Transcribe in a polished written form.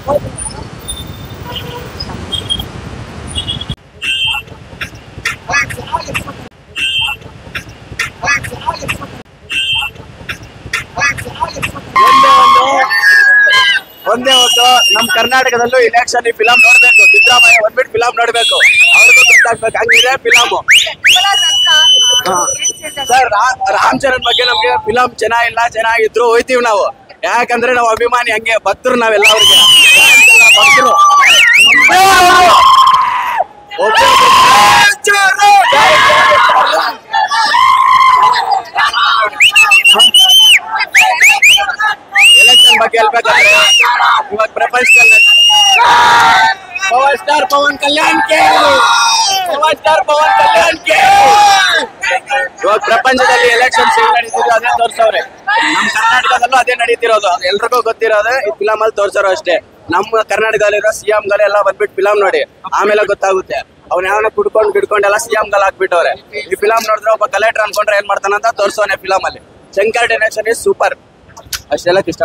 ಒಂದೇ ಒಂದು ನಮ್ ಕರ್ನಾಟಕದಲ್ಲೂ ಇಲೆಕ್ಷನ್ ಈ ಫಿಲಂ ನೋಡ್ಬೇಕು. ಸಿದ್ದರಾಮಯ್ಯ ಬಂದ್ಬಿಟ್ಟು ಫಿಲಂ ನೋಡ್ಬೇಕು, ಅವ್ರಿಗೂ ಗೊತ್ತಾಗ್ಬೇಕು. ಹಂಗಿದೆ ಫಿಲಮು. ಸರ್, ರಾಮ್ ಚರಣ್ ಬಗ್ಗೆ ನಮ್ಗೆ ಫಿಲಂ ಚೆನ್ನಾಗಿಲ್ಲ, ಚೆನ್ನಾಗಿದ್ರು ಹೋಯ್ತೀವಿ ನಾವು. ಯಾಕಂದ್ರೆ ನಾವು ಅಭಿಮಾನಿ, ಹಂಗೆ ಭಕ್ತರು ನಾವೆಲ್ಲ ಅವ್ರಿಗೆ ಭಕ್ತರು. ಎಲೆಕ್ಷನ್ ಬಗ್ಗೆ ಹೇಳ್ಬೇಕಾದ್ರೆ ಇವಾಗ ಪ್ರಪಂಚದಲ್ಲಿ ಪವರ್ ಸ್ಟಾರ್ ಪವನ್ ಕಲ್ಯಾಣ್ ಗೆ, ಪವರ್ ಸ್ಟಾರ್ ಪವನ್ ಕಲ್ಯಾಣ್ ಗೆ. ಇವಾಗ ಪ್ರಪಂಚದಲ್ಲಿ ಎಲೆಕ್ಷನ್ಸ್ ಹೆಂಗ್ ನಡೀತಿದ್ರು ಅದೇ ತೋರ್ಸವ್ರೆ. ನಮ್ ಕರ್ನಾಟಕದಲ್ಲೂ ಅದೇ ನಡೀತಿರೋದು, ಎಲ್ರಿಗೂ ಗೊತ್ತಿರೋದು. ಈ ಫಿಲಮ್ ಅಲ್ಲಿ ತೋರ್ಸೋರು ಅಷ್ಟೇ. ನಮ್ಮ ಕರ್ನಾಟಕದಲ್ಲಿರೋ ಸಿಎಂ ಗಳೆಲ್ಲ ಬಂದ್ಬಿಟ್ಟು ಫಿಲಂ ನೋಡಿ, ಆಮೇಲೆ ಗೊತ್ತಾಗುತ್ತೆ. ಅವ್ನ ಯಾವನ ಕುಡ್ಕೊಂಡೆಲ್ಲ ಸಿಎಂ ಗಳು ಹಾಕ್ಬಿಟ್ಟವ್ರೆ. ಈ ಫಿಲಂ ನೋಡಿದ್ರೆ ಒಬ್ಬ ಕಲೆಕ್ಟರ್ ಅನ್ಕೊಂಡ್ರೆ ಏನ್ ಮಾಡ್ತಾನಂತ ತೋರ್ಸೋನೆ ಫಿಲಂ ಅಲ್ಲಿ. Shankar direction is super. ಅಷ್ಟೆಲ್ಲ ಇಷ್ಟ.